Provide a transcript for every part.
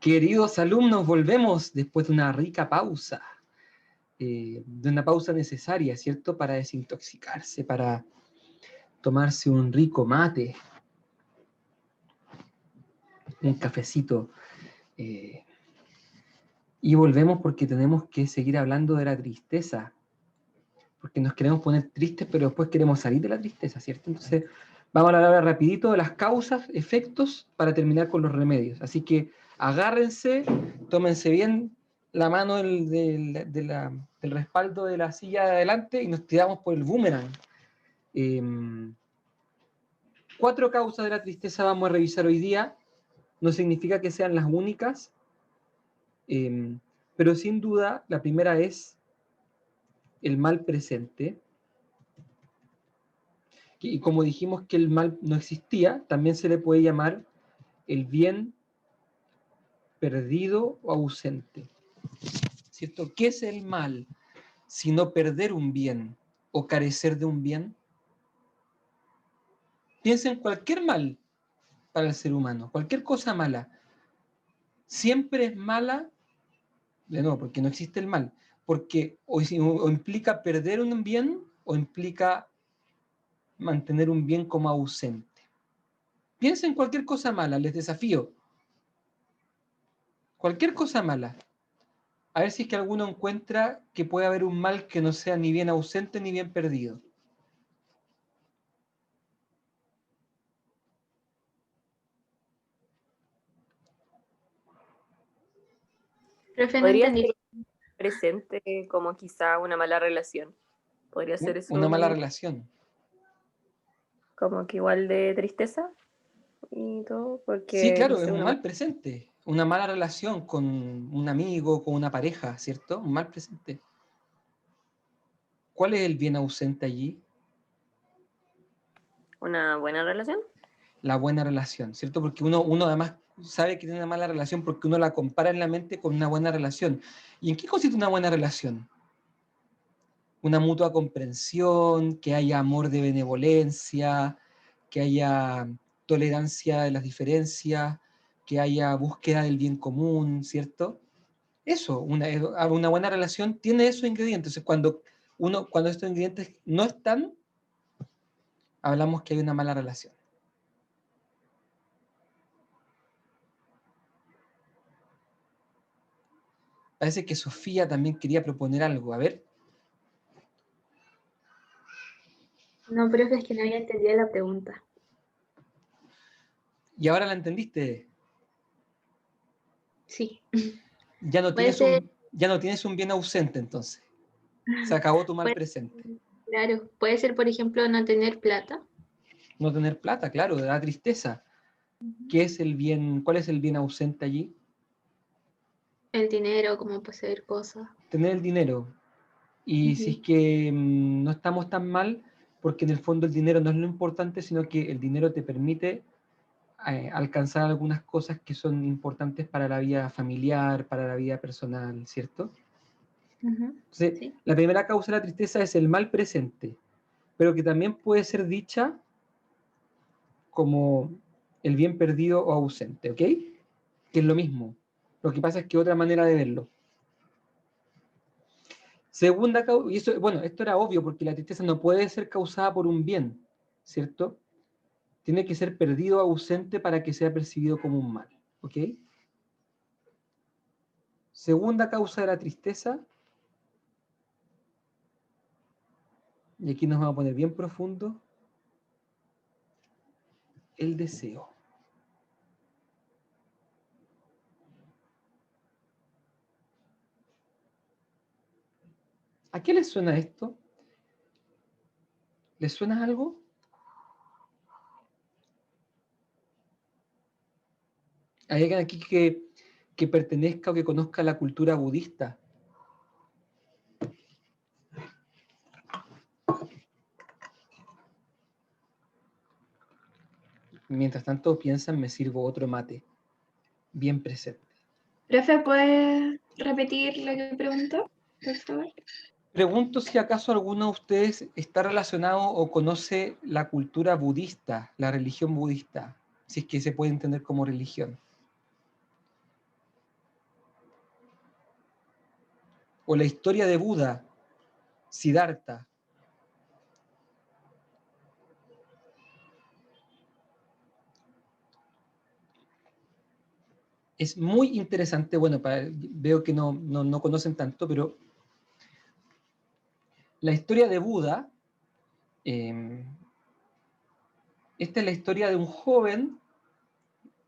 Queridos alumnos, volvemos después de una rica pausa, de una pausa necesaria, ¿cierto? Para desintoxicarse, para tomarse un rico mate, un cafecito. Y volvemos porque tenemos que seguir hablando de la tristeza, porque nos queremos poner tristes, pero después queremos salir de la tristeza, ¿cierto? Entonces, vamos a hablar ahora rapidito de las causas, efectos, para terminar con los remedios. Así que agárrense, tómense bien la mano del respaldo de la silla de adelante y nos tiramos por el boomerang. 4 causas de la tristeza vamos a revisar hoy día. No significa que sean las únicas, pero sin duda la primera es el mal presente. Y como dijimos que el mal no existía, también se le puede llamar el bien perdido o ausente. ¿Cierto? ¿Qué es el mal? Sino perder un bien o carecer de un bien. Piensa en cualquier mal para el ser humano, cualquier cosa mala. Siempre es mala, de nuevo, porque no existe el mal, porque o implica perder un bien o implica mantener un bien como ausente. Piensa en cualquier cosa mala, les desafío. Cualquier cosa mala. A ver si es que alguno encuentra que puede haber un mal que no sea ni bien ausente ni bien perdido. Profe, no Podría entendí. ser presente como quizá una mala relación. Podría ser eso Una mala relación. como que igual de tristeza y todo, Sí, porque no claro, es sé, un una mal presente. Una mala relación con un amigo, con una pareja, ¿cierto? Un mal presente. ¿Cuál es el bien ausente allí? buena relación. La buena relación, ¿cierto? Porque uno además sabe que tiene una mala relación porque uno la compara en la mente con una buena relación. ¿Y en qué consiste una buena relación? Una mutua comprensión, que haya amor de benevolencia, que haya tolerancia de las diferencias, que haya búsqueda del bien común, ¿cierto? Eso, una buena relación tiene esos ingredientes. Entonces, cuando estos ingredientes no están, hablamos que hay una mala relación. Parece que Sofía también quería proponer algo. A ver, No, profe, es que no había entendido la pregunta. y ahora la entendiste. Sí. Ya no Puede tienes ser, ya no tienes un bien ausente, entonces. Se acabó tu mal puede- presente. claro, puede ser, por ejemplo, no tener plata. No tener plata, claro, da tristeza. ¿Qué es el bien? ¿Cuál es el bien ausente allí? El dinero, como poseer cosas. Tener el dinero. Y si es Ujú. que no estamos tan mal, porque en el fondo el dinero no es lo importante, sino que el dinero te permite alcanzar algunas cosas que son importantes para la vida familiar, para la vida personal, ¿cierto? Ujú. Entonces, Sí. la primera causa de la tristeza es el mal presente, pero que también puede ser dicha como el bien perdido o ausente, ¿ok? Que es lo mismo. Lo que pasa es que otra manera de verlo. Segunda causa, y eso, bueno, esto era obvio porque la tristeza no puede ser causada por un bien, ¿cierto? Tiene que ser perdido o ausente para que sea percibido como un mal, ¿ok? Segunda causa de la tristeza, y aquí nos vamos a poner bien profundo, el deseo. ¿A qué les suena esto? ¿Les suena algo? ¿Hay alguien aquí que pertenezca o que conozca la cultura budista? Mientras tanto piensan, me sirvo otro mate, bien presente. Profe, ¿puedes repetir lo que preguntó, por favor? Pregunto si acaso alguno de ustedes está relacionado o conoce la cultura budista, la religión budista, si es que se puede entender como religión. o la historia de Buda, Siddhartha. Es muy interesante, bueno, veo que no conocen tanto, pero la historia de Buda, esta es la historia de un joven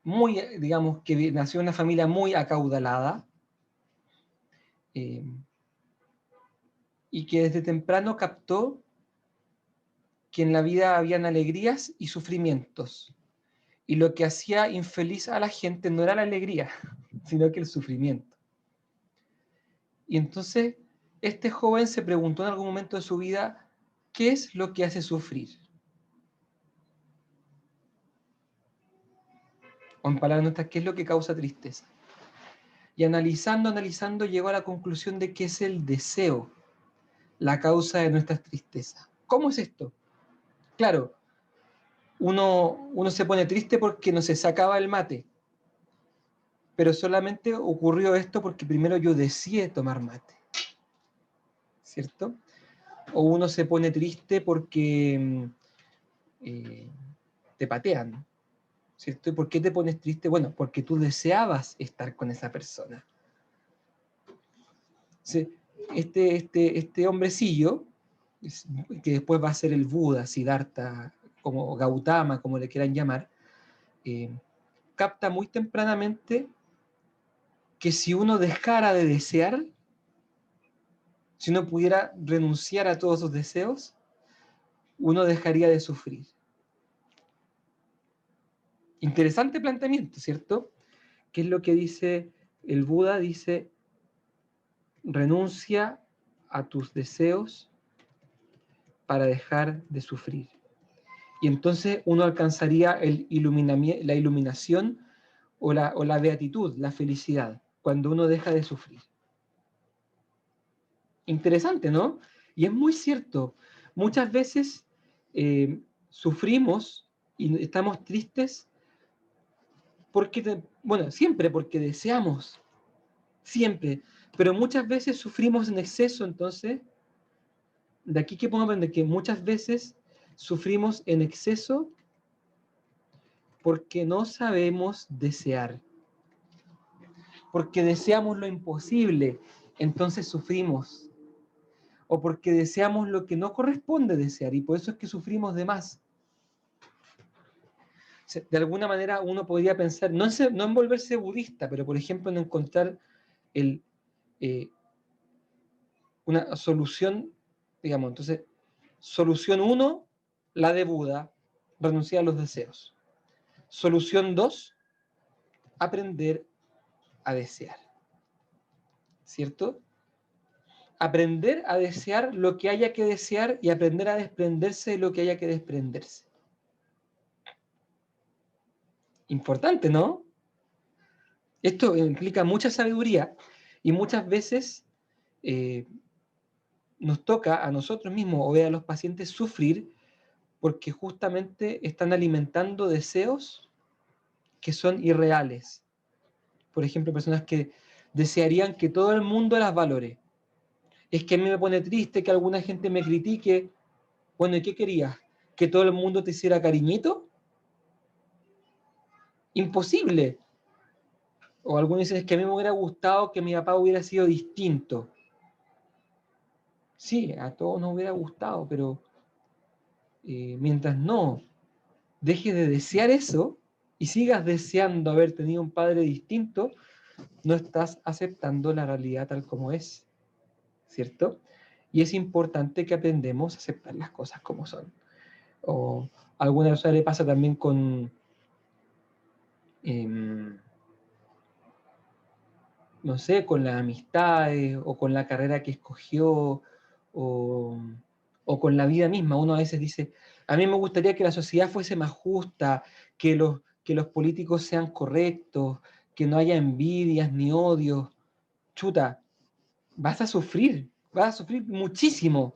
muy, digamos, que nació en una familia muy acaudalada, y que desde temprano captó que en la vida habían alegrías y sufrimientos. Y lo que hacía infeliz a la gente no era la alegría, sino que el sufrimiento. Y entonces este joven se preguntó en algún momento de su vida, ¿qué es lo que hace sufrir? O en palabras nuestras, ¿qué es lo que causa tristeza? Y analizando, llegó a la conclusión de que es el deseo la causa de nuestras tristezas. ¿Cómo es esto? Claro, uno se pone triste porque no se sacaba el mate, pero solamente ocurrió esto porque primero yo deseé tomar mate, ¿cierto? O uno se pone triste porque te patean, ¿cierto? ¿Y por qué te pones triste? Bueno, porque tú deseabas estar con esa persona. Sí, este hombrecillo, que después va a ser el Buda, Siddhartha, como Gautama, como le quieran llamar, capta muy tempranamente que si uno dejara de desear, si uno pudiera renunciar a todos sus deseos, uno dejaría de sufrir. Interesante planteamiento, ¿cierto? ¿Qué es lo que dice el Buda? Dice, renuncia a tus deseos para dejar de sufrir. Y entonces uno alcanzaría la iluminación o la beatitud, la felicidad, cuando uno deja de sufrir. Interesante, ¿no? Y es muy cierto. Muchas veces sufrimos y estamos tristes porque, bueno, siempre porque deseamos, siempre, pero muchas veces sufrimos en exceso, entonces, de aquí que podemos aprender que muchas veces sufrimos en exceso porque no sabemos desear, porque deseamos lo imposible, entonces sufrimos, o porque deseamos lo que no corresponde desear, y por eso es que sufrimos de más. O sea, de alguna manera uno podría pensar, no en volverse budista, pero por ejemplo en encontrar el, una solución, digamos, entonces, solución 1, la de Buda, renunciar a los deseos. Solución 2, aprender a desear. ¿Cierto? Aprender a desear lo que haya que desear y aprender a desprenderse de lo que haya que desprenderse. Importante, ¿no? Esto implica mucha sabiduría y muchas veces nos toca a nosotros mismos o a los pacientes sufrir porque justamente están alimentando deseos que son irreales. Por ejemplo, personas que desearían que todo el mundo las valore. Es que a mí me pone triste que alguna gente me critique. Bueno, ¿y qué querías? ¿Que todo el mundo te hiciera cariñito? Imposible. O algunos dicen, es que a mí me hubiera gustado que mi papá hubiera sido distinto. Sí, a todos nos hubiera gustado, pero mientras no dejes de desear eso y sigas deseando haber tenido un padre distinto, no estás aceptando la realidad tal como es, ¿cierto? Y es importante que aprendamos a aceptar las cosas como son. O a alguna persona le pasa también con, no sé, con las amistades o con la carrera que escogió o con la vida misma. Uno a veces dice, a mí me gustaría que la sociedad fuese más justa, que los políticos sean correctos, que no haya envidias ni odios. Chuta, vas a sufrir muchísimo,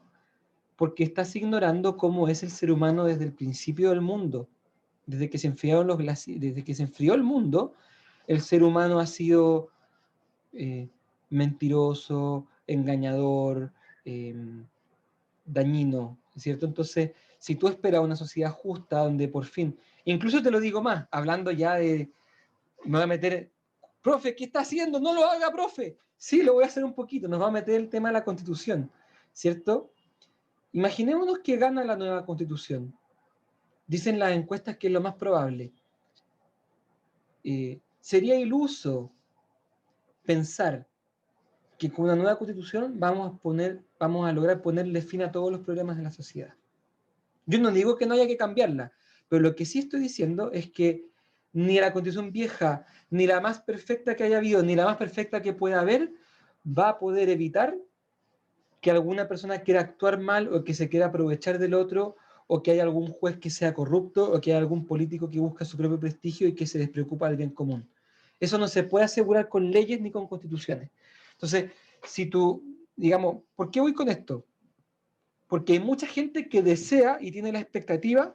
porque estás ignorando cómo es el ser humano desde el principio del mundo. Desde que se enfriaron desde que se enfrió el mundo, el ser humano ha sido mentiroso, engañador, dañino, ¿cierto? Entonces, si tú esperas una sociedad justa donde por fin, incluso te lo digo más, hablando ya de, me voy a meter, profe, ¿qué está haciendo? No lo haga, profe. Sí, lo voy a hacer un poquito, nos va a meter el tema de la Constitución, ¿cierto? Imaginémonos que gana la nueva Constitución. Dicen las encuestas que es lo más probable. Sería iluso pensar que con una nueva Constitución vamos a lograr ponerle fin a todos los problemas de la sociedad. Yo no digo que no haya que cambiarla, pero lo que sí estoy diciendo es que ni la Constitución vieja, ni la más perfecta que haya habido, ni la más perfecta que pueda haber, va a poder evitar que alguna persona quiera actuar mal o que se quiera aprovechar del otro, o que haya algún juez que sea corrupto, o que haya algún político que busca su propio prestigio y que se despreocupa del bien común. Eso no se puede asegurar con leyes ni con constituciones. Entonces, si tú, digamos, ¿por qué voy con esto? Porque hay mucha gente que desea y tiene la expectativa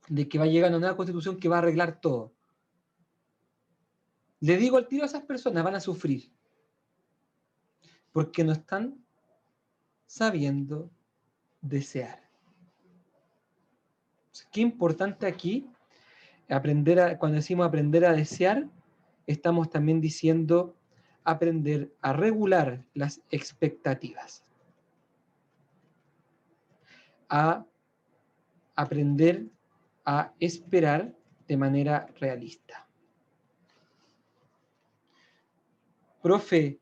de que va a llegar una nueva constitución que va a arreglar todo. Le digo al tiro a esas personas, van a sufrir, porque no están sabiendo desear. Qué importante aquí, cuando decimos aprender a desear, estamos también diciendo aprender a regular las expectativas, a aprender a esperar de manera realista. Profe,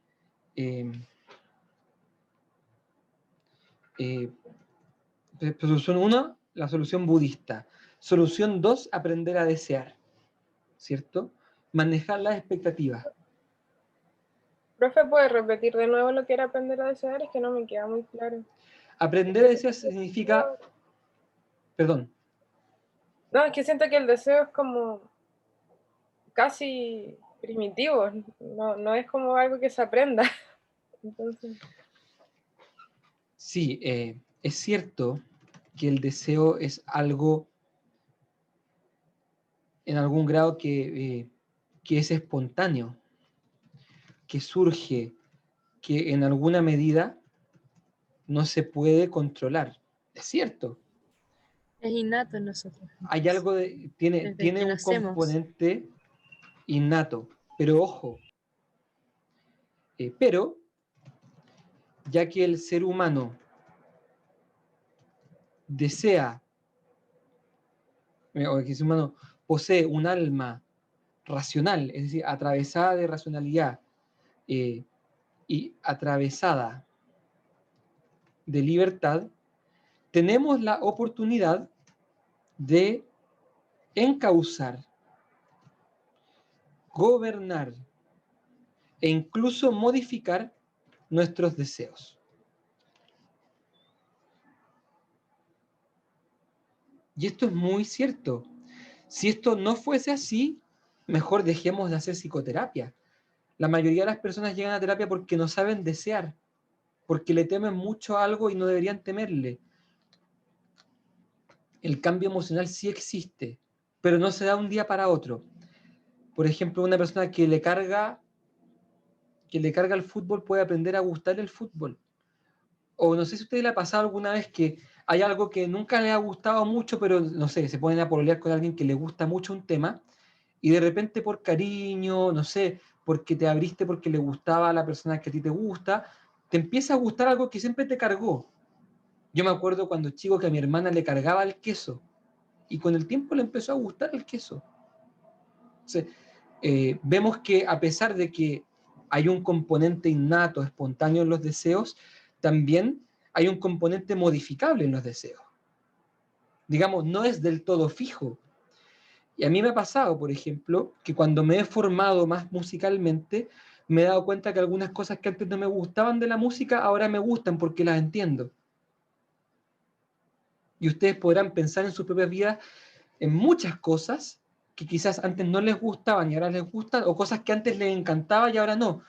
solución 1, la solución budista. Solución 2, aprender a desear, ¿cierto? Manejar las expectativas. Profe, ¿puede repetir de nuevo lo que era aprender a desear? Es que no me queda muy claro. Aprender a desear significa... Perdón. No, es que siento que el deseo es como casi primitivo, no es como algo que se aprenda. Entonces... Sí, es cierto que el deseo es algo en algún grado que es espontáneo, que surge, que en alguna medida no se puede controlar. Es cierto. Es innato en nosotros. Hay algo tiene un nacemos. componente innato, pero ojo, pero ya que el ser humano desea, o que el ser humano posee un alma racional, es decir, atravesada de racionalidad y atravesada de libertad, tenemos la oportunidad de encauzar, gobernar e incluso modificar nuestros deseos. Y esto es muy cierto. Si esto no fuese así, mejor dejemos de hacer psicoterapia. La mayoría de las personas llegan a terapia porque no saben desear, porque le temen mucho a algo y no deberían temerle. El cambio emocional sí existe, pero no se da un día para otro. Por ejemplo, una persona que le carga el fútbol puede aprender a gustarle el fútbol. O no sé si a usted le ha pasado alguna vez que hay algo que nunca le ha gustado mucho, pero no sé, se ponen a pololear con alguien que le gusta mucho un tema y de repente por cariño, no sé, porque te abriste porque le gustaba a la persona que a ti te gusta, te empieza a gustar algo que siempre te cargó. Yo me acuerdo cuando chico que a mi hermana le cargaba el queso y con el tiempo le empezó a gustar el queso. Entonces, vemos que a pesar de que hay un componente innato, espontáneo en los deseos, también hay un componente modificable en los deseos. Digamos, no es del todo fijo. Y a mí me ha pasado, por ejemplo, que cuando me he formado más musicalmente, me he dado cuenta que algunas cosas que antes no me gustaban de la música, ahora me gustan porque las entiendo. Y ustedes podrán pensar en sus propias vidas en muchas cosas que quizás antes no les gustaban y ahora les gustan, o cosas que antes les encantaba y ahora no.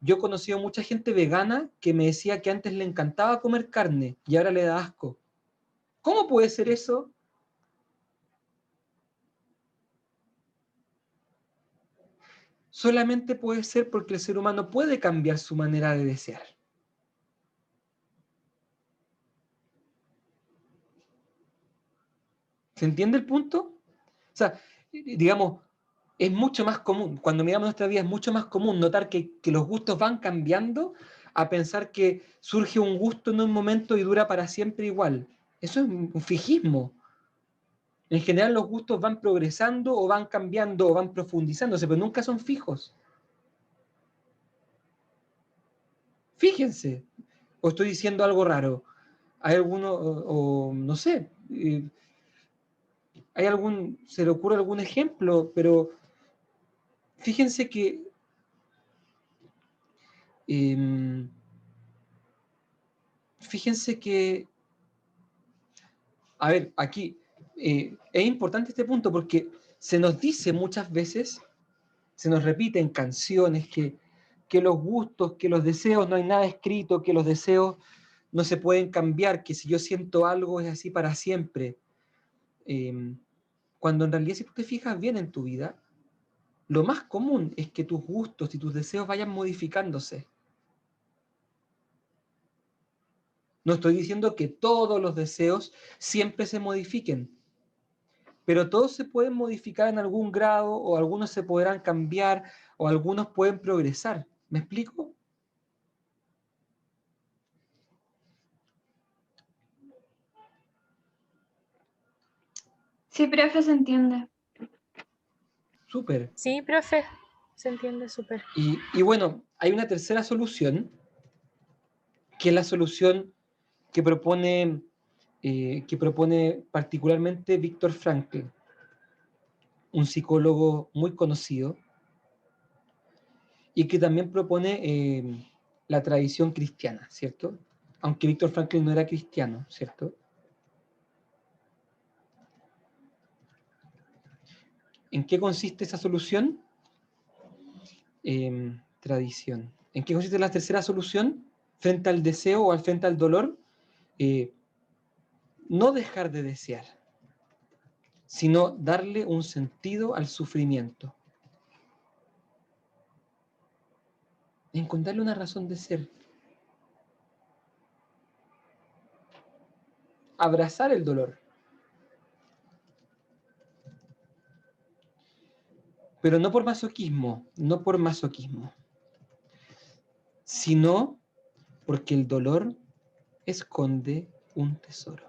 Yo he conocido mucha gente vegana que me decía que antes le encantaba comer carne y ahora le da asco. ¿Cómo puede ser eso? Solamente puede ser porque el ser humano puede cambiar su manera de desear. ¿Se entiende el punto? O sea, digamos, es mucho más común, cuando miramos nuestra vida es mucho más común notar que los gustos van cambiando a pensar que surge un gusto en un momento y dura para siempre igual. Eso es un fijismo. En general los gustos van progresando o van cambiando o van profundizándose, pero nunca son fijos. Fíjense, o estoy diciendo algo raro. ¿Hay alguno, o no sé, hay algún, se le ocurre algún ejemplo, pero fíjense que eh, fíjense que, a ver, aquí es importante este punto porque se nos dice muchas veces, se nos repite en canciones que los gustos, que los deseos, no hay nada escrito, que los deseos no se pueden cambiar, que si yo siento algo es así para siempre. Cuando en realidad si tú te fijas bien en tu vida, lo más común es que tus gustos y tus deseos vayan modificándose. No estoy diciendo que todos los deseos siempre se modifiquen, pero todos se pueden modificar en algún grado, o algunos se podrán cambiar, o algunos pueden progresar. ¿Me explico? Sí, profe, se entiende. Súper. Sí, profe, se entiende súper. Y bueno, hay una tercera solución, que es la solución que propone particularmente Viktor Frankl, un psicólogo muy conocido, y que también propone la tradición cristiana, ¿cierto? Aunque Viktor Frankl no era cristiano, ¿cierto? ¿En qué consiste esa solución? Tradición. ¿En qué consiste la tercera solución? Frente al deseo o frente al dolor, no dejar de desear, sino darle un sentido al sufrimiento. Encontrarle una razón de ser. Abrazar el dolor. Pero no por masoquismo, no por masoquismo, sino porque el dolor esconde un tesoro.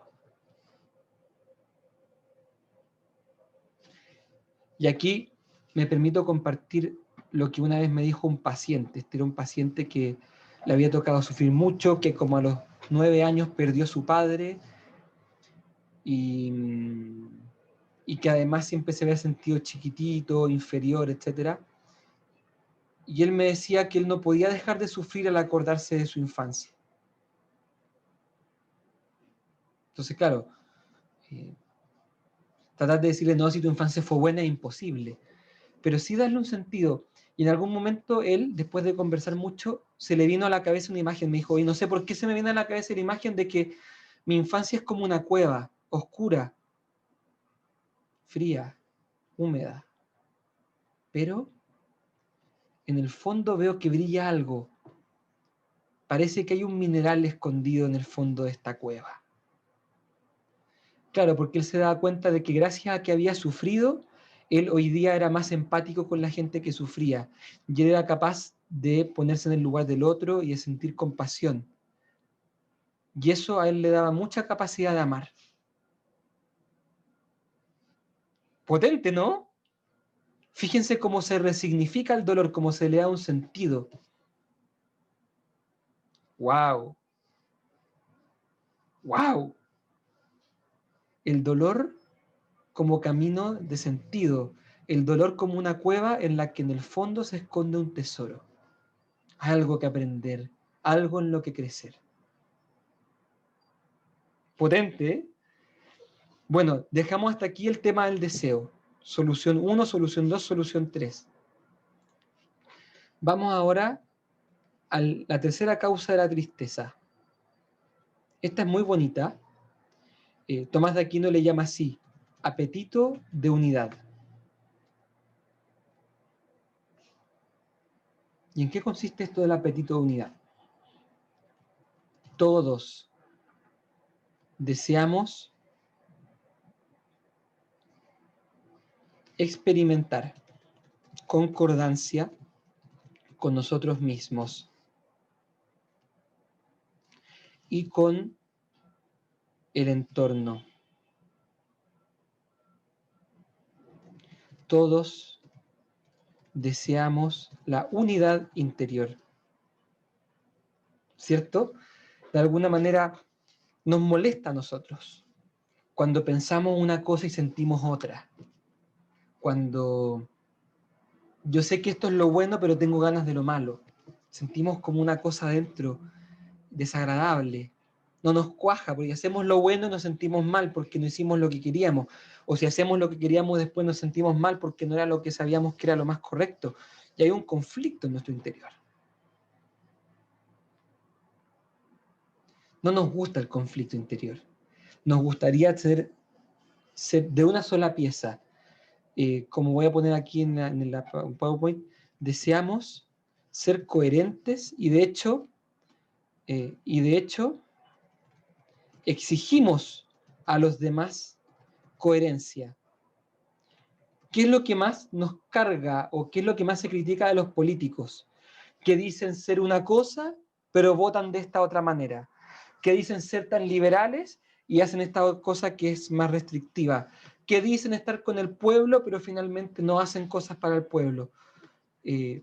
Y aquí me permito compartir lo que una vez me dijo un paciente. Este era un paciente que le había tocado sufrir mucho, que como a los 9 años perdió a su padre y que además siempre se había sentido chiquitito, inferior, etc. Y él me decía que él no podía dejar de sufrir al acordarse de su infancia. Entonces, claro, tratar de decirle, no, si tu infancia fue buena es imposible, pero sí darle un sentido. Y en algún momento él, después de conversar mucho, se le vino a la cabeza una imagen. Me dijo, y no sé por qué se me viene a la cabeza la imagen de que mi infancia es como una cueva, oscura, fría, húmeda. Pero en el fondo veo que brilla algo. Parece que hay un mineral escondido en el fondo de esta cueva. Claro, porque él se daba cuenta de que gracias a que había sufrido, él hoy día era más empático con la gente que sufría. Y él era capaz de ponerse en el lugar del otro y de sentir compasión. Y eso a él le daba mucha capacidad de amar. Potente, ¿no? Fíjense cómo se resignifica el dolor, cómo se le da un sentido. ¡Wow! ¡Wow! El dolor como camino de sentido. El dolor como una cueva en la que en el fondo se esconde un tesoro. Algo que aprender, algo en lo que crecer. Potente, ¿eh? Bueno, dejamos hasta aquí el tema del deseo. Solución 1, solución 2, solución 3. Vamos ahora a la tercera causa de la tristeza. Esta es muy bonita. Tomás de Aquino le llama así, apetito de unidad. ¿Y en qué consiste esto del apetito de unidad? Todos deseamos experimentar concordancia con nosotros mismos y con el entorno. Todos deseamos la unidad interior, ¿cierto? De alguna manera nos molesta a nosotros cuando pensamos una cosa y sentimos otra. Cuando yo sé que esto es lo bueno, pero tengo ganas de lo malo. Sentimos como una cosa adentro desagradable. No nos cuaja, porque hacemos lo bueno y nos sentimos mal porque no hicimos lo que queríamos. O si hacemos lo que queríamos, después nos sentimos mal porque no era lo que sabíamos que era lo más correcto. Y hay un conflicto en nuestro interior. No nos gusta el conflicto interior. Nos gustaría ser de una sola pieza. Como voy a poner aquí en la PowerPoint, deseamos ser coherentes y de hecho exigimos a los demás coherencia. ¿Qué es lo que más nos carga o qué es lo que más se critica de los políticos? Que dicen ser una cosa, pero votan de esta otra manera. Que dicen ser tan liberales y hacen esta cosa que es más restrictiva. Que dicen estar con el pueblo, pero finalmente no hacen cosas para el pueblo.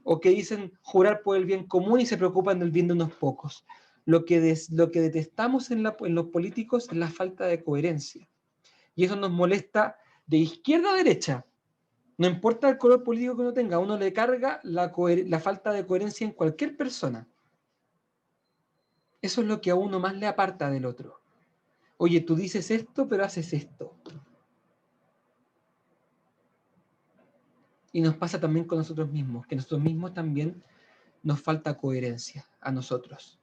O que dicen jurar por el bien común y se preocupan del bien de unos pocos. Lo que detestamos en los políticos es la falta de coherencia. Y eso nos molesta de izquierda a derecha. No importa el color político que uno tenga, a uno le carga la falta de coherencia en cualquier persona. Eso es lo que a uno más le aparta del otro. Oye, tú dices esto, pero haces esto. Y nos pasa también con nosotros mismos, que nosotros mismos también nos falta coherencia a nosotros.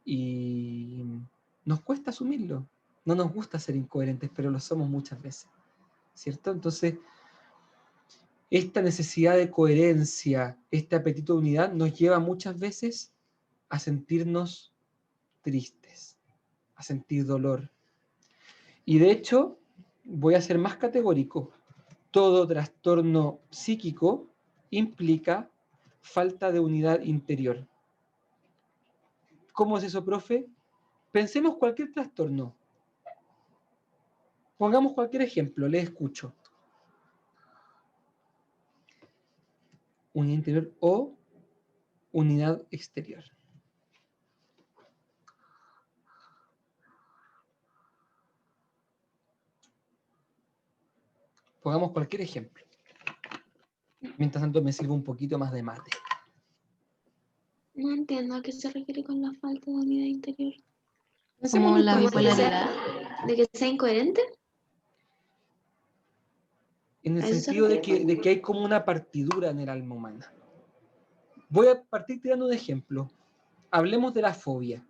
Y nos cuesta asumirlo. No nos gusta ser incoherentes, pero lo somos muchas veces, ¿cierto? Entonces, esta necesidad de coherencia, este apetito de unidad, nos lleva muchas veces a sentirnos tristes, a sentir dolor. Y de hecho, voy a ser más categórico. Todo trastorno psíquico implica falta de unidad interior. ¿Cómo es eso, profe? Pensemos cualquier trastorno. Pongamos cualquier ejemplo, le escucho. Unidad interior o unidad exterior. Pongamos cualquier ejemplo. Mientras tanto me sirvo un poquito más de mate. No entiendo a qué se refiere con la falta de unidad interior. Como la ¿Como bipolaridad. de que sea incoherente? En el ¿A eso se sentido de refiere? que hay como una partidura en el alma humana. Voy a partir tirando un ejemplo. Hablemos de la fobia.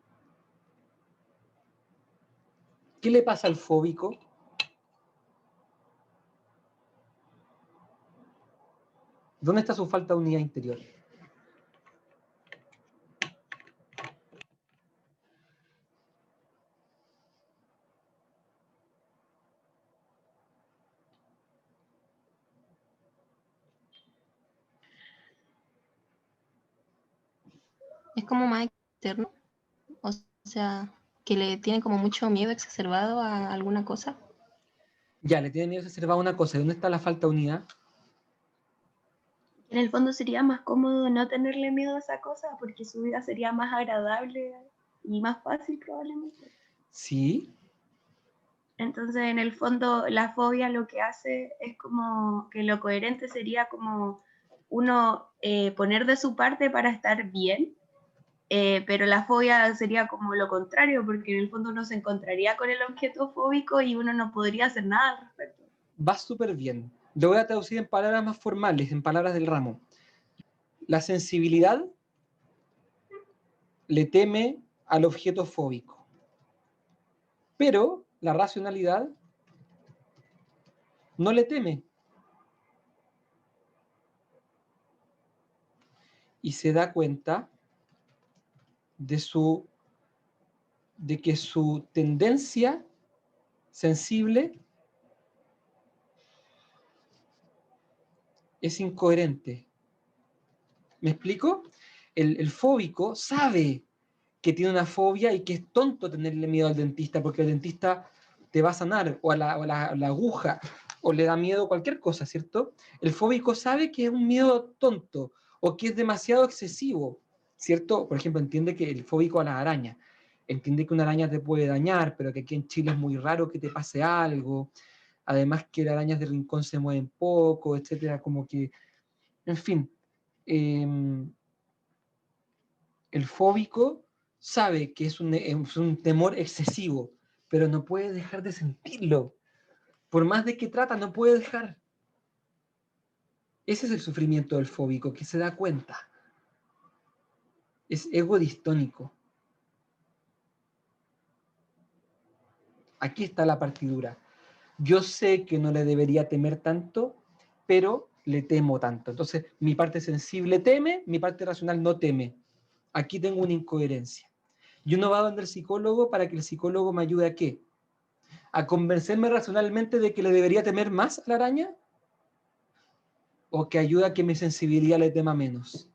¿Qué le pasa al fóbico? ¿Dónde está su falta de unidad interior? Es como más externo. O sea, que le tiene como mucho miedo exacerbado a alguna cosa. Ya, le tiene miedo a observar una cosa. ¿Dónde está la falta de unidad? En el fondo sería más cómodo no tenerle miedo a esa cosa porque su vida sería más agradable y más fácil probablemente. Sí. Entonces, en el fondo, la fobia lo que hace es como que lo coherente sería como uno poner de su parte para estar bien, pero la fobia sería como lo contrario, porque en el fondo uno se encontraría con el objeto fóbico y uno no podría hacer nada al respecto. Va súper bien. Lo voy a traducir en palabras más formales, en palabras del ramo. La sensibilidad le teme al objeto fóbico, pero la racionalidad no le teme y se da cuenta de que su tendencia sensible Es incoherente. ¿Me explico? El fóbico sabe que tiene una fobia y que es tonto tenerle miedo al dentista, porque el dentista te va a sanar, o a la aguja, o le da miedo cualquier cosa, ¿cierto? El fóbico sabe que es un miedo tonto, o que es demasiado excesivo, ¿cierto? Por ejemplo, entiende que el fóbico a las arañas, entiende que una araña te puede dañar, pero que aquí en Chile es muy raro que te pase algo, además que las arañas de rincón se mueven poco, etcétera, como que, en fin, el fóbico sabe que es un temor excesivo, pero no puede dejar de sentirlo. Por más de que trata, no puede dejar. Ese es el sufrimiento del fóbico, que se da cuenta. Es ego distónico. Aquí está la partidura. Yo sé que no le debería temer tanto, pero le temo tanto. Entonces, mi parte sensible teme, mi parte racional no teme. Aquí tengo una incoherencia. Y uno va donde el psicólogo para que el psicólogo me ayude a ¿qué? ¿A convencerme racionalmente de que le debería temer más a la araña? ¿O que ayuda a que mi sensibilidad le tema menos?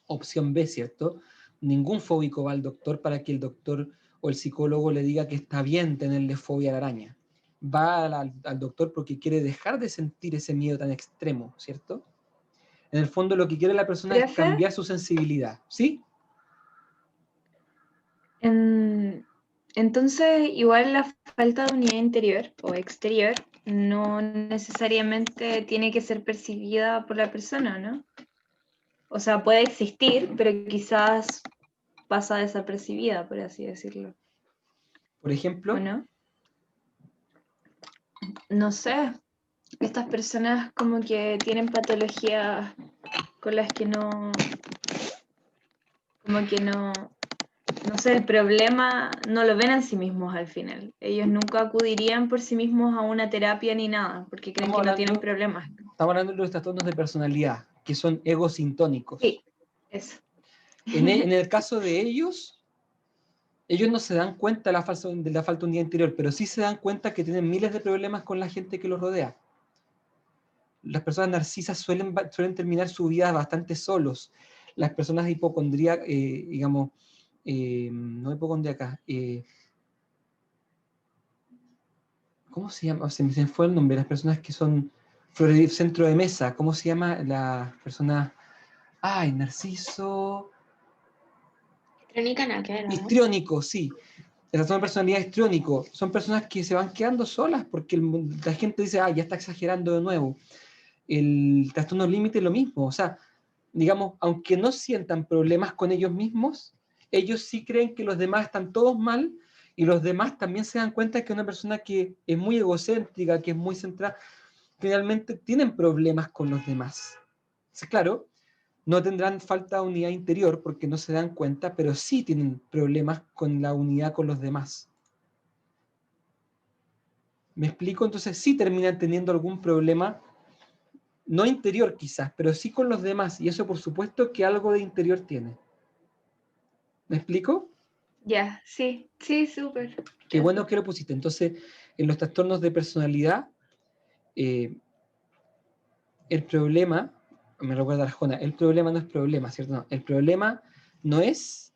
Opción B, ¿cierto? Ningún fóbico va al doctor para que el doctor o el psicólogo le diga que está bien tenerle fobia a la araña. Va al doctor porque quiere dejar de sentir ese miedo tan extremo, ¿cierto? En el fondo lo que quiere la persona es Profe, cambiar su sensibilidad, ¿sí? entonces igual la falta de unidad interior o exterior no necesariamente tiene que ser percibida por la persona, ¿no? O sea, puede existir, pero quizás pasa desapercibida, por así decirlo, Por ¿o ejemplo, no? No sé, estas personas como que tienen patologías con las que no, como que no sé, el problema no lo ven en sí mismos al final. Ellos nunca acudirían por sí mismos a una terapia ni nada, porque creen que no tienen problemas. estamos hablando de los trastornos de personalidad, que son egosintónicos. Sí, eso. En el caso de ellos no se dan cuenta de la falta de unidad interior, pero sí se dan cuenta que tienen miles de problemas con la gente que los rodea. Las personas narcisas suelen terminar su vida bastante solos. Las personas hipocondríacas, digamos, no hipocondríacas, ¿cómo se llama? Se me fue el nombre. Las personas que son centro de mesa, ¿cómo se llama? Las personas... Ay, narciso... Crónica nada que ver, ¿no? Histriónico, sí. El trastorno de personalidad histriónico. Son personas que se van quedando solas porque la gente dice, ah, ya está exagerando de nuevo. El trastorno límite es lo mismo. O sea, digamos, aunque no sientan problemas con ellos mismos, ellos sí creen que los demás están todos mal y los demás también se dan cuenta que una persona que es muy egocéntrica, que es muy centrada, finalmente tienen problemas con los demás. Entonces, claro, no tendrán falta de unidad interior porque no se dan cuenta, pero sí tienen problemas con la unidad con los demás. ¿Me explico? Entonces sí terminan teniendo algún problema, no interior quizás, pero sí con los demás, y eso por supuesto que algo de interior tiene. ¿Me explico? Ya, sí, sí, súper. Qué Gracias. bueno que lo pusiste. Entonces, en los trastornos de personalidad, el problema, me recuerda Arjona, el problema no es problema, ¿cierto? No, el problema no es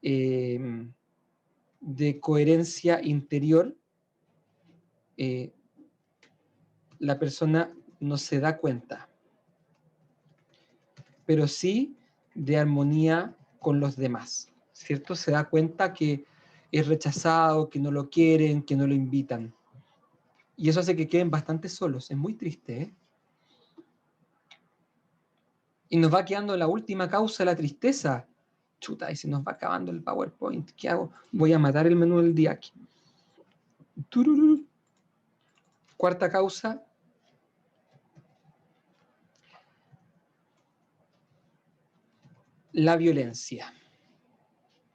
de coherencia interior, la persona no se da cuenta, pero sí de armonía con los demás, ¿cierto? Se da cuenta que es rechazado, que no lo quieren, que no lo invitan. Y eso hace que queden bastante solos. Es muy triste, ¿eh? Y nos va quedando la última causa, la tristeza. Chuta, y se nos va acabando el PowerPoint. ¿Qué hago? Voy a matar el menú del día aquí. Tururú. Cuarta causa. La violencia.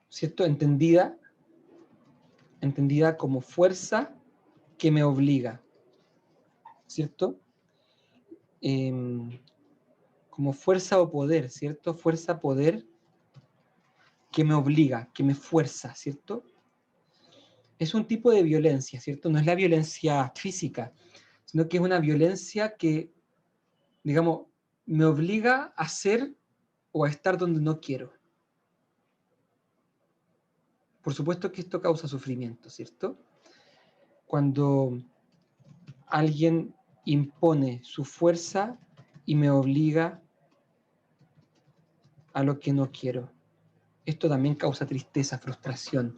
¿Cierto? Entendida como fuerza que me obliga. ¿Cierto? Como fuerza o poder, ¿cierto? Fuerza, poder que me obliga, que me fuerza, ¿cierto? Es un tipo de violencia, ¿cierto? No es la violencia física, sino que es una violencia que, digamos, me obliga a ser o a estar donde no quiero. Por supuesto que esto causa sufrimiento, ¿cierto? Cuando alguien impone su fuerza y me obliga a lo que no quiero. Esto también causa tristeza, frustración,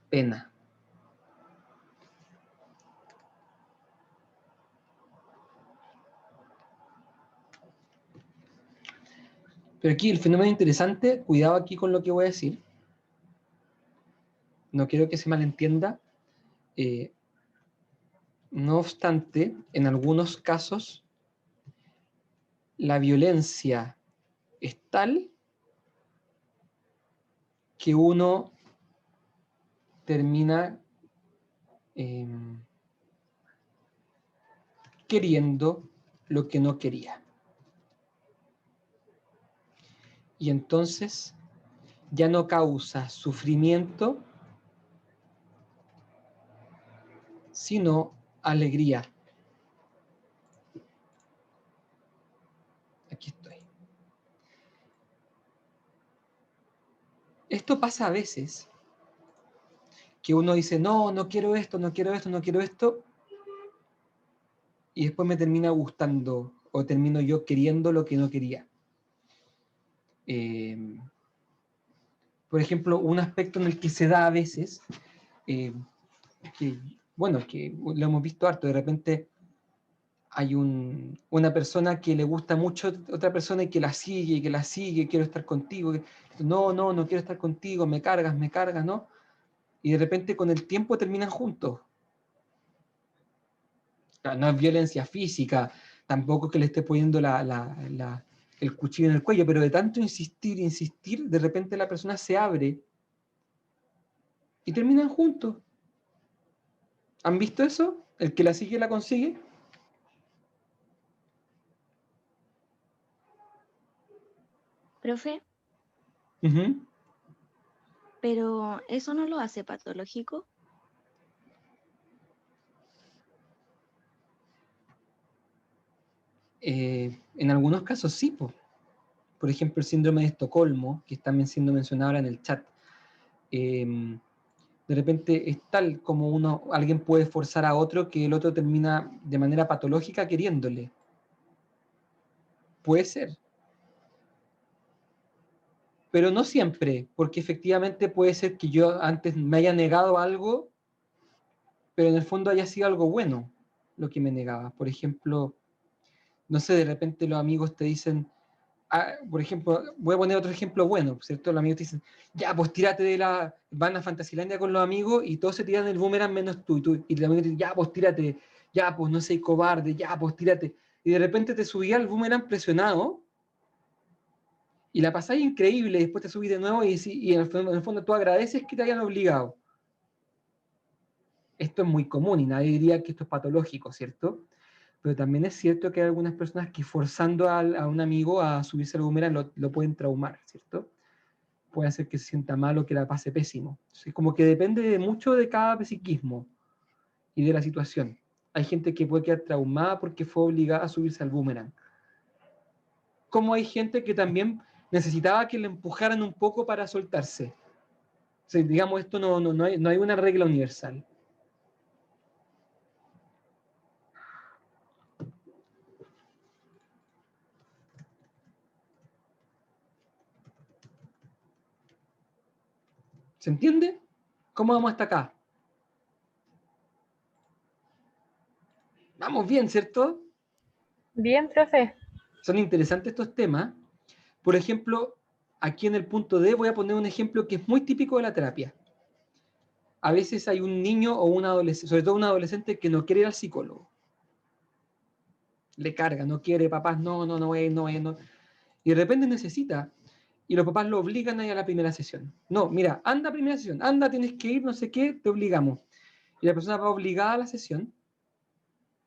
pena. Pero aquí el fenómeno interesante, cuidado aquí con lo que voy a decir. No quiero que se malentienda. No obstante, en algunos casos, la violencia es tal que uno termina queriendo lo que no quería. Y entonces ya no causa sufrimiento, sino alegría. Aquí estoy. Esto pasa a veces, que uno dice, no, no quiero esto, no quiero esto, no quiero esto, y después me termina gustando, o termino yo queriendo lo que no quería. Por ejemplo, un aspecto en el que se da a veces, que, bueno, que lo hemos visto harto, de repente hay una persona que le gusta mucho a otra persona y que la sigue, quiero estar contigo, no, no, no quiero estar contigo, me cargas, ¿no? Y de repente con el tiempo terminan juntos. No es violencia física, tampoco que le esté poniendo el cuchillo en el cuello, pero de tanto insistir, de repente la persona se abre y terminan juntos. ¿Han visto eso? El que la sigue la consigue. Profe, Uh-huh. pero ¿eso no lo hace patológico? En algunos casos sí, po. Por ejemplo, el síndrome de Estocolmo, que está también siendo mencionado ahora en el chat. De repente es tal como alguien puede forzar a otro que el otro termina de manera patológica queriéndole. Puede ser. Pero no siempre, porque efectivamente puede ser que yo antes me haya negado algo, pero en el fondo haya sido algo bueno lo que me negaba. Por ejemplo, no sé, de repente los amigos te dicen, por ejemplo, voy a poner otro ejemplo bueno, ¿cierto? Los amigos te dicen, ya, pues tírate van a Fantasilandia con los amigos y todos se tiran el boomerang menos tú. Y los amigos te dicen, ya, pues tírate, ya, pues no seas cobarde, ya, pues tírate. Y de repente te subía al boomerang presionado y la pasáis increíble, y después te subís de nuevo y en el fondo tú agradeces que te hayan obligado. Esto es muy común y nadie diría que esto es patológico, ¿cierto? Pero también es cierto que hay algunas personas que forzando a un amigo a subirse al boomerang lo pueden traumar, ¿cierto? Puede hacer que se sienta mal o que la pase pésimo. Entonces, como que depende mucho de cada psiquismo y de la situación. Hay gente que puede quedar traumada porque fue obligada a subirse al boomerang. Como hay gente que también necesitaba que le empujaran un poco para soltarse. O sea, digamos, esto no hay una regla universal. ¿Se entiende? ¿Cómo vamos hasta acá? Vamos bien, ¿cierto? Bien, profe. Son interesantes estos temas. Por ejemplo, aquí en el punto D voy a poner un ejemplo que es muy típico de la terapia. A veces hay un niño o un adolescente, sobre todo un adolescente, que no quiere ir al psicólogo. Le carga, no quiere, papás, no voy, no. Y de repente necesita, y los papás lo obligan a ir a la primera sesión. No, mira, anda a primera sesión, anda, tienes que ir, no sé qué, te obligamos. Y la persona va obligada a la sesión,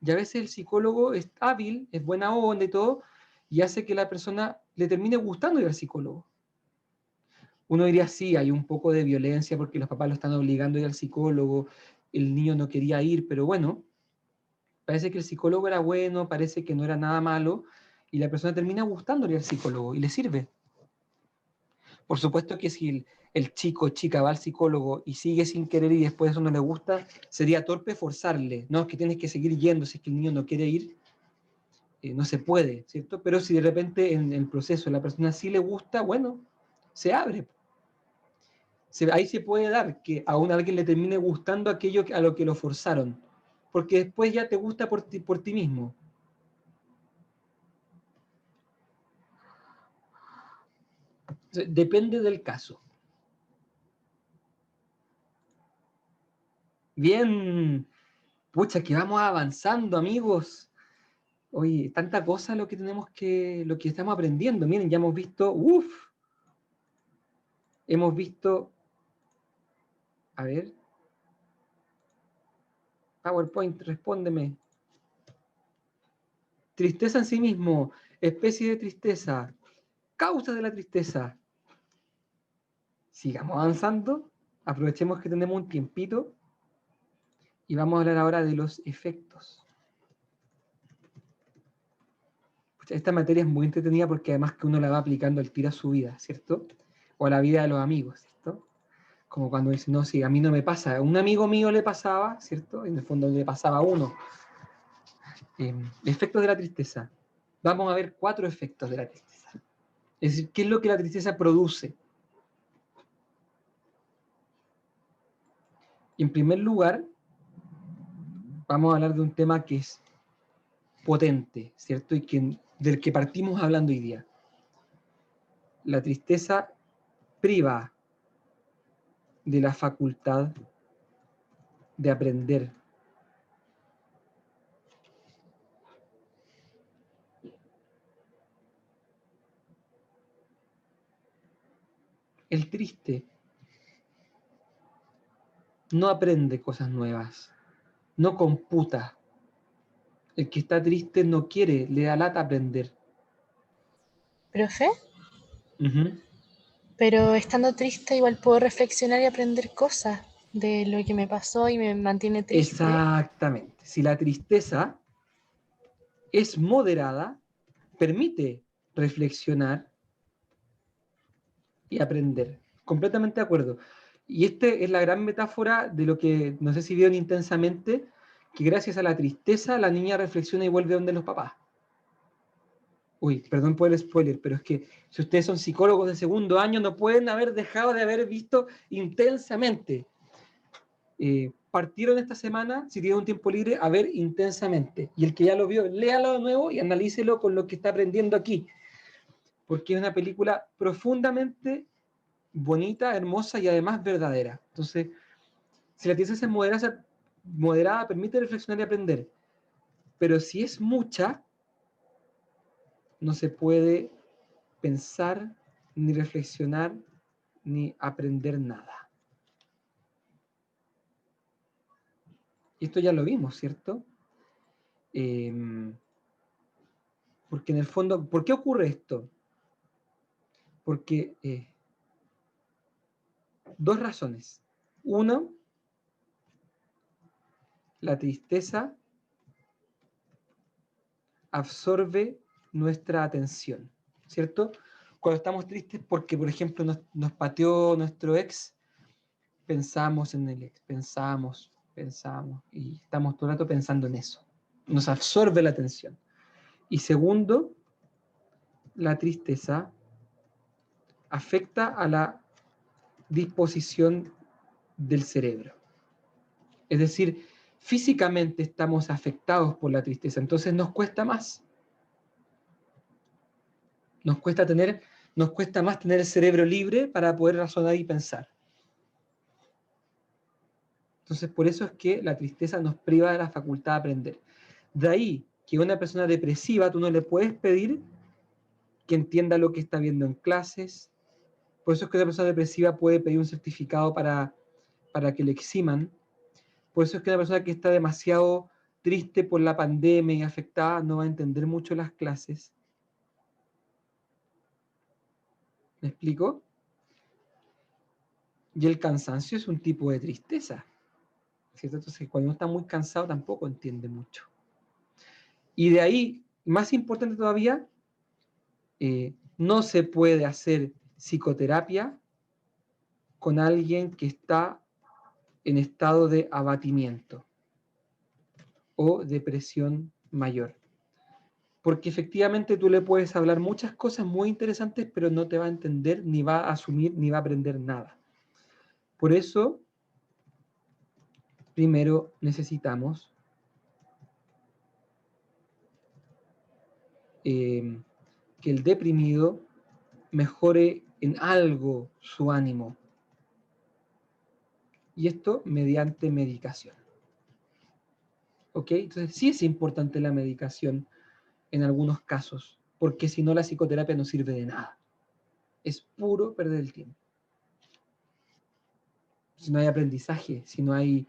y a veces el psicólogo es hábil, es buena onda y todo, y hace que la persona le termine gustando ir al psicólogo. Uno diría, sí, hay un poco de violencia porque los papás lo están obligando a ir al psicólogo, el niño no quería ir, pero bueno, parece que el psicólogo era bueno, parece que no era nada malo, y la persona termina gustándole al psicólogo y le sirve. Por supuesto que si el chico o chica va al psicólogo y sigue sin querer y después eso no le gusta, sería torpe forzarle, no, es que tienes que seguir yendo, si es que el niño no quiere ir, no se puede, ¿cierto? Pero si de repente en el proceso la persona sí le gusta, bueno, se abre. Ahí se puede dar que a alguien le termine gustando aquello a lo que lo forzaron, porque después ya te gusta por ti mismo. Depende del caso. Bien, pucha, que vamos avanzando, amigos. Oye, tanta cosa lo que estamos aprendiendo. Miren, ya hemos visto, hemos visto, a ver, PowerPoint, respóndeme. Tristeza en sí mismo, especie de tristeza, causa de la tristeza. Sigamos avanzando, aprovechemos que tenemos un tiempito y vamos a hablar ahora de los efectos. Esta materia es muy entretenida porque además que uno la va aplicando al tiro a su vida, ¿cierto? O a la vida de los amigos, ¿cierto? Como cuando dice, no, sí, a mí no me pasa. A un amigo mío le pasaba, ¿cierto? En el fondo le pasaba a uno. Efectos de la tristeza. Vamos a ver 4 efectos de la tristeza. Es decir, ¿qué es lo que la tristeza produce? En primer lugar, vamos a hablar de un tema que es potente, ¿cierto? Y del que partimos hablando hoy día. La tristeza priva de la facultad de aprender. El triste no aprende cosas nuevas, no computa. El que está triste no quiere, le da lata aprender. Profe, Uh-huh. pero estando triste igual puedo reflexionar y aprender cosas de lo que me pasó y me mantiene triste. Exactamente. Si la tristeza es moderada, permite reflexionar y aprender. Completamente de acuerdo. Y esta es la gran metáfora de lo que, no sé si vieron intensamente, que gracias a la tristeza la niña reflexiona y vuelve donde los papás. Uy, perdón por el spoiler, pero es que si ustedes son psicólogos de segundo año, no pueden haber dejado de haber visto intensamente. Partieron esta semana, si tienen un tiempo libre, a ver intensamente. Y el que ya lo vio, léalo de nuevo y analícelo con lo que está aprendiendo aquí. Porque es una película profundamente bonita, hermosa y además verdadera. Entonces, si la tristeza es moderada, permite reflexionar y aprender. Pero si es mucha, no se puede pensar, ni reflexionar, ni aprender nada. Y esto ya lo vimos, ¿cierto? Porque en el fondo, ¿por qué ocurre esto? Porque 2 razones. 1, la tristeza absorbe nuestra atención, ¿cierto? Cuando estamos tristes porque, por ejemplo, nos pateó nuestro ex, pensamos en el ex, pensamos, y estamos todo el rato pensando en eso. Nos absorbe la atención. Y segundo, la tristeza afecta a la disposición del cerebro. Es decir, físicamente estamos afectados por la tristeza, entonces nos cuesta más. Nos cuesta más tener el cerebro libre para poder razonar y pensar. Entonces, por eso es que la tristeza nos priva de la facultad de aprender. De ahí que una persona depresiva, tú no le puedes pedir que entienda lo que está viendo en clases. Por eso es que una persona depresiva puede pedir un certificado para que le eximan. Por eso es que una persona que está demasiado triste por la pandemia y afectada no va a entender mucho las clases. ¿Me explico? Y el cansancio es un tipo de tristeza, ¿cierto? Entonces, cuando uno está muy cansado tampoco entiende mucho. Y de ahí, más importante todavía, no se puede hacer psicoterapia con alguien que está en estado de abatimiento o depresión mayor. Porque efectivamente tú le puedes hablar muchas cosas muy interesantes, pero no te va a entender, ni va a asumir, ni va a aprender nada. Por eso, primero necesitamos que el deprimido mejore en algo su ánimo. Y esto mediante medicación. ¿Ok? Entonces sí es importante la medicación en algunos casos, porque si no la psicoterapia no sirve de nada. Es puro perder el tiempo. Si no hay aprendizaje, si no hay,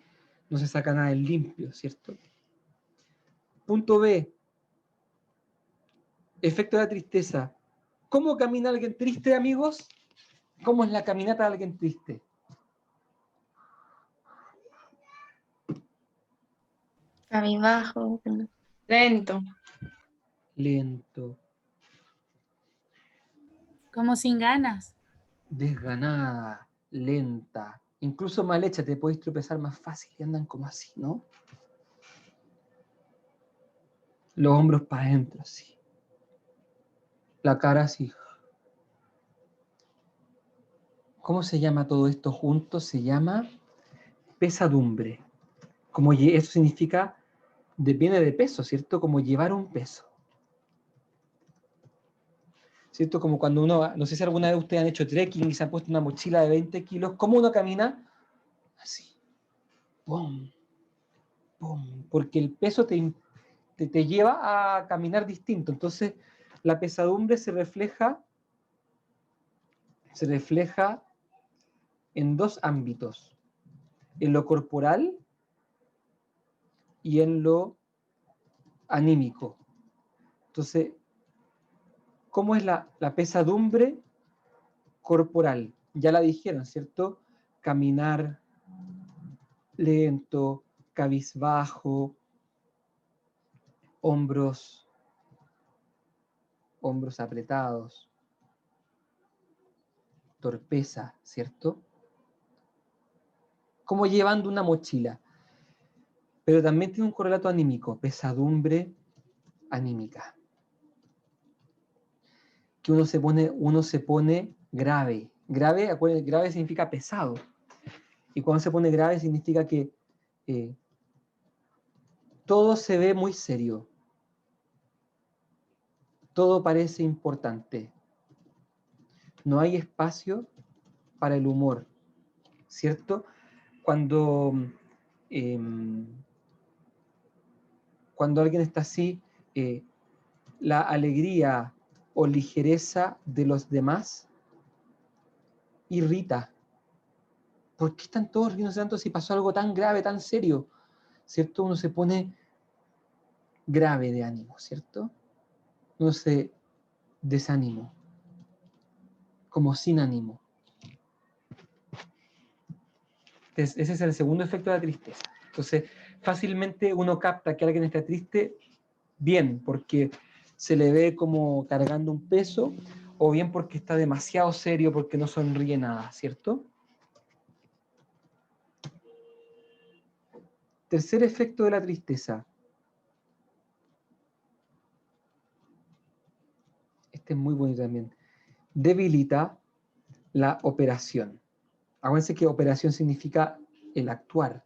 no se saca nada en limpio, ¿cierto? Punto B. Efecto de la tristeza. ¿Cómo camina alguien triste, amigos? ¿Cómo es la caminata de alguien triste? Cabizbajo. Lento. Lento, Como sin ganas. desganada, lenta, incluso mal hecha, te puedes tropezar más fácil y andan como así, ¿no? Los hombros para adentro, así. La cara así. ¿Cómo se llama todo esto junto? Se llama pesadumbre. Como eso significa, viene de peso, ¿cierto? Como llevar un peso. ¿Cierto? Como cuando uno, no sé si alguna vez ustedes han hecho trekking y se han puesto una mochila de 20 kilos, ¿cómo uno camina? Así. ¡Pum! ¡Pum! Porque el peso te lleva a caminar distinto. Entonces, la pesadumbre se refleja en dos ámbitos. En lo corporal y en lo anímico. Entonces, ¿cómo es la pesadumbre corporal? Ya la dijeron, ¿cierto? Caminar lento, cabizbajo, hombros apretados, torpeza, ¿cierto? Como llevando una mochila. Pero también tiene un correlato anímico, pesadumbre anímica. Que uno se pone grave. Grave significa pesado. Y cuando se pone grave significa que todo se ve muy serio. Todo parece importante. No hay espacio para el humor, ¿cierto? Cuando alguien está así, la alegría o ligereza de los demás irrita. ¿Por qué están todos riéndose tanto si pasó algo tan grave, tan serio? ¿Cierto? Uno se pone grave de ánimo, ¿cierto? Uno se desanimó, como sin ánimo. Ese es el segundo efecto de la tristeza. Entonces, fácilmente uno capta que alguien está triste, bien, porque se le ve como cargando un peso, o bien porque está demasiado serio, porque no sonríe nada, ¿cierto? Tercer efecto de la tristeza. Este es muy bonito también. Debilita la operación. Acuérdense que operación significa el actuar.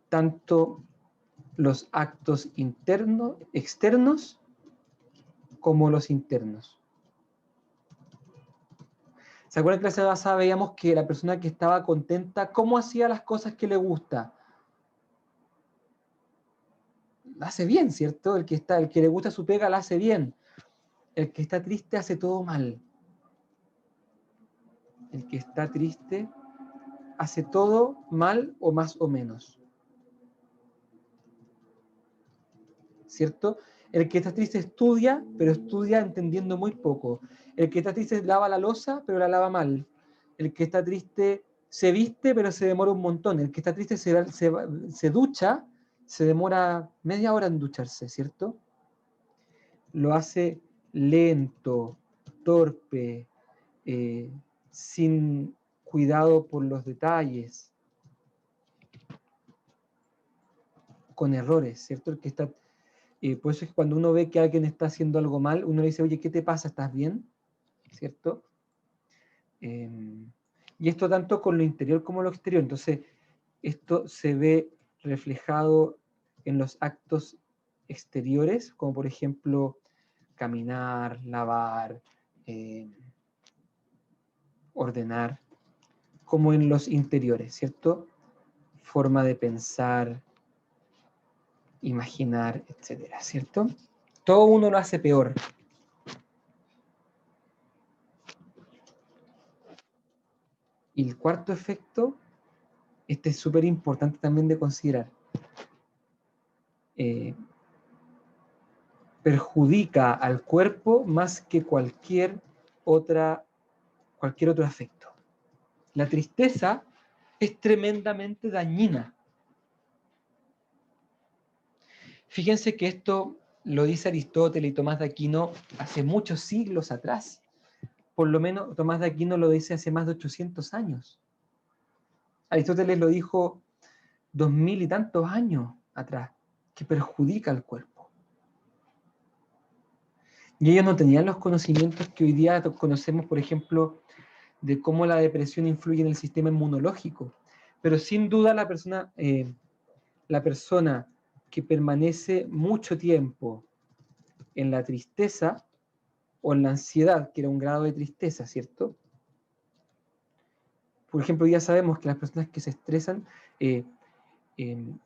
Tanto los actos externos, como los internos. ¿Se acuerdan que la semana pasada veíamos que la persona que estaba contenta, cómo hacía las cosas que le gusta? La hace bien, ¿cierto? El que le gusta su pega la hace bien. El que está triste hace todo mal. El que está triste hace todo mal o más o menos. ¿Cierto? El que está triste estudia, pero estudia entendiendo muy poco. El que está triste lava la loza, pero la lava mal. El que está triste se viste, pero se demora un montón. El que está triste se ducha, se demora media hora en ducharse, ¿cierto? Lo hace lento, torpe, sin cuidado por los detalles, con errores, ¿cierto? El que está, por eso es que cuando uno ve que alguien está haciendo algo mal, uno le dice, oye, ¿qué te pasa? ¿Estás bien? ¿Cierto? Y esto tanto con lo interior como lo exterior. Entonces, esto se ve reflejado en los actos exteriores, como por ejemplo caminar, lavar, ordenar, como en los interiores, ¿cierto? Forma de pensar, imaginar, etcétera, ¿cierto? Todo uno lo hace peor. Y el cuarto efecto, este es súper importante también de considerar, perjudica al cuerpo más que cualquier otro afecto. La tristeza es tremendamente dañina. Fíjense que esto lo dice Aristóteles y Tomás de Aquino hace muchos siglos atrás. Por lo menos Tomás de Aquino lo dice hace más de 800 años. Aristóteles lo dijo 2000 y tantos años atrás, que perjudica al cuerpo. Y ellos no tenían los conocimientos que hoy día conocemos, por ejemplo, de cómo la depresión influye en el sistema inmunológico. Pero sin duda la persona que permanece mucho tiempo en la tristeza o en la ansiedad, que era un grado de tristeza, ¿cierto? Por ejemplo, ya sabemos que las personas que se estresan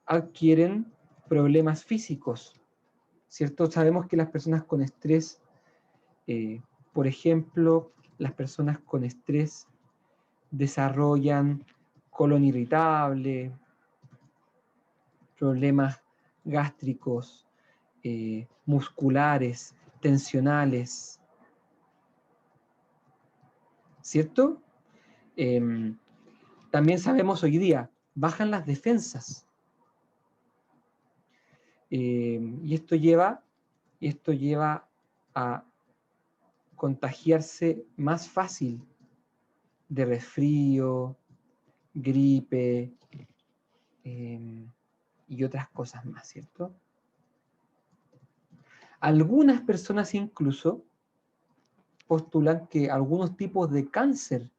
adquieren problemas físicos, ¿cierto? Sabemos que las personas con estrés, por ejemplo, las personas con estrés desarrollan colon irritable, problemas gástricos, musculares, tensionales, ¿cierto? También sabemos hoy día, bajan las defensas. Y esto lleva a contagiarse más fácil de resfrío, gripe y otras cosas más, ¿cierto? Algunas personas incluso postulan que algunos tipos de cáncer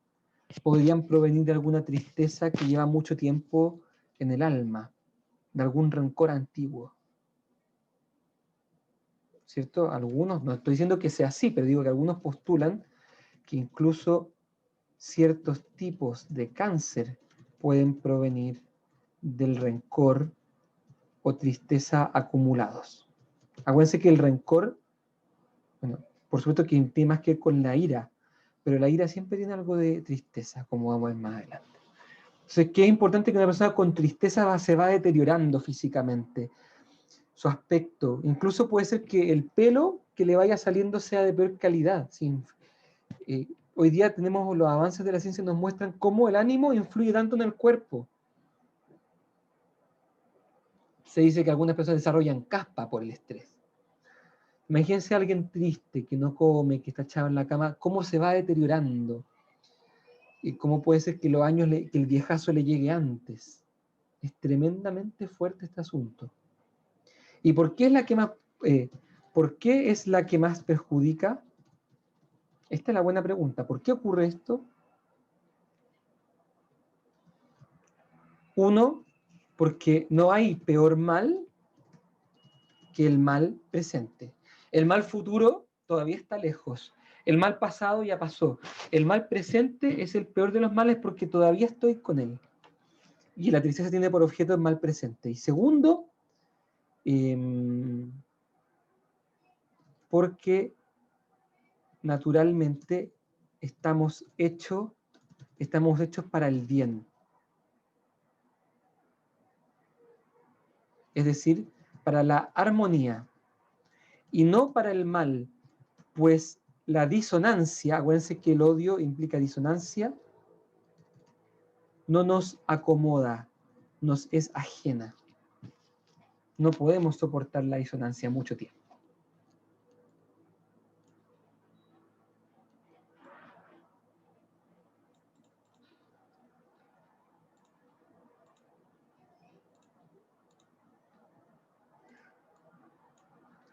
podrían provenir de alguna tristeza que lleva mucho tiempo en el alma, de algún rencor antiguo. ¿Cierto? Algunos, no estoy diciendo que sea así, pero digo que algunos postulan que incluso ciertos tipos de cáncer pueden provenir del rencor o tristeza acumulados. Acuérdense que el rencor, bueno, por supuesto que tiene más que ver con la ira, pero la ira siempre tiene algo de tristeza, como vamos a ver más adelante. Entonces, ¿qué es importante? Que una persona con tristeza se va deteriorando físicamente, su aspecto. Incluso puede ser que el pelo que le vaya saliendo sea de peor calidad. ¿Sí? Hoy día tenemos los avances de la ciencia nos muestran cómo el ánimo influye tanto en el cuerpo. Se dice que algunas personas desarrollan caspa por el estrés. Imagínense a alguien triste, que no come, que está echado en la cama, cómo se va deteriorando. Y cómo puede ser que los años, que el viejazo le llegue antes. Es tremendamente fuerte este asunto. ¿Y por qué es la que más, por qué es la que más perjudica? Esta es la buena pregunta. ¿Por qué ocurre esto? Uno, porque no hay peor mal que el mal presente. El mal futuro todavía está lejos. El mal pasado ya pasó. El mal presente es el peor de los males porque todavía estoy con él. Y la tristeza tiene por objeto el mal presente. Y segundo, porque naturalmente estamos hechos para el bien. Es decir, para la armonía. y no para el mal, pues la disonancia, acuérdense que el odio implica disonancia, no nos acomoda, nos es ajena. No podemos soportar la disonancia mucho tiempo.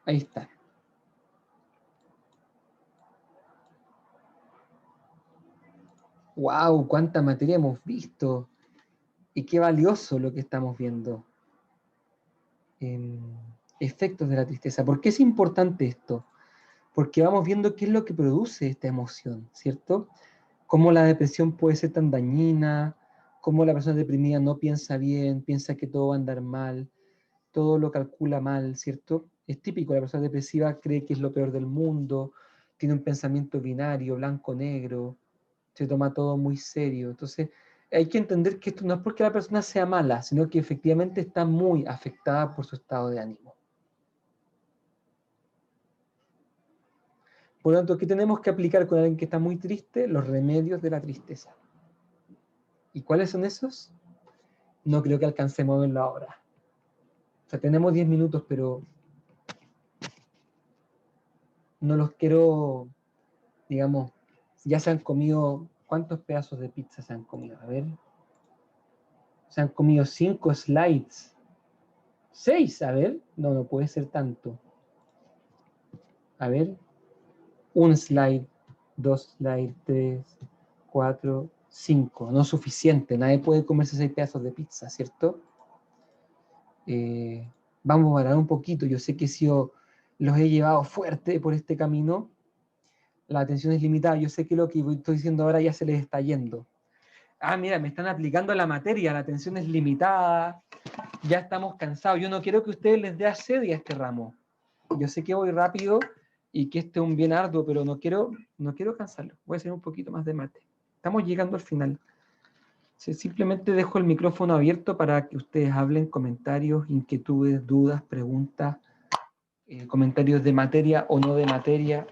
Ahí está. ¡Wow! ¡Cuánta materia hemos visto! Y qué valioso lo que estamos viendo. Efectos de la tristeza. ¿Por qué es importante esto? Porque vamos viendo qué es lo que produce esta emoción, ¿cierto? Cómo la depresión puede ser tan dañina, cómo la persona deprimida no piensa bien, piensa que todo va a andar mal, todo lo calcula mal, ¿cierto? Es típico, la persona depresiva cree que es lo peor del mundo, tiene un pensamiento binario, blanco-negro, se toma todo muy serio. Entonces, hay que entender que esto no es porque la persona sea mala, sino que efectivamente está muy afectada por su estado de ánimo. Por lo tanto, ¿qué tenemos que aplicar con alguien que está muy triste? Los remedios de la tristeza. ¿Y cuáles son esos? No creo que alcancemos a verlo ahora. O sea, tenemos 10 minutos, pero no los quiero, digamos, ya se han comido, ¿cuántos pedazos de pizza se han comido? A ver. Se han comido 5 slides. 6, a ver. No, no puede ser tanto. A ver. 1 slide, 2 slides, 3, 4, 5. No es suficiente. Nadie puede comerse 6 pedazos de pizza, ¿cierto? Vamos a parar un poquito. Yo sé que si yo los he llevado fuerte por este camino, la atención es limitada. Yo sé que lo que estoy diciendo ahora ya se les está yendo. Ah, mira, me están aplicando la materia, la atención es limitada, ya estamos cansados. Yo no quiero que ustedes les dé asedio a este ramo. Yo sé que voy rápido y que este es un bien arduo, pero no quiero cansarlo. Voy a hacer un poquito más de mate. Estamos llegando al final. Simplemente dejo el micrófono abierto para que ustedes hablen, comentarios, inquietudes, dudas, preguntas, comentarios de materia o no de materia,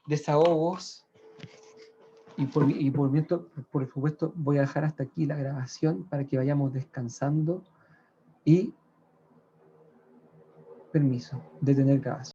desahogos. Y por supuesto voy a dejar hasta aquí la grabación para que vayamos descansando y permiso, detener grabación.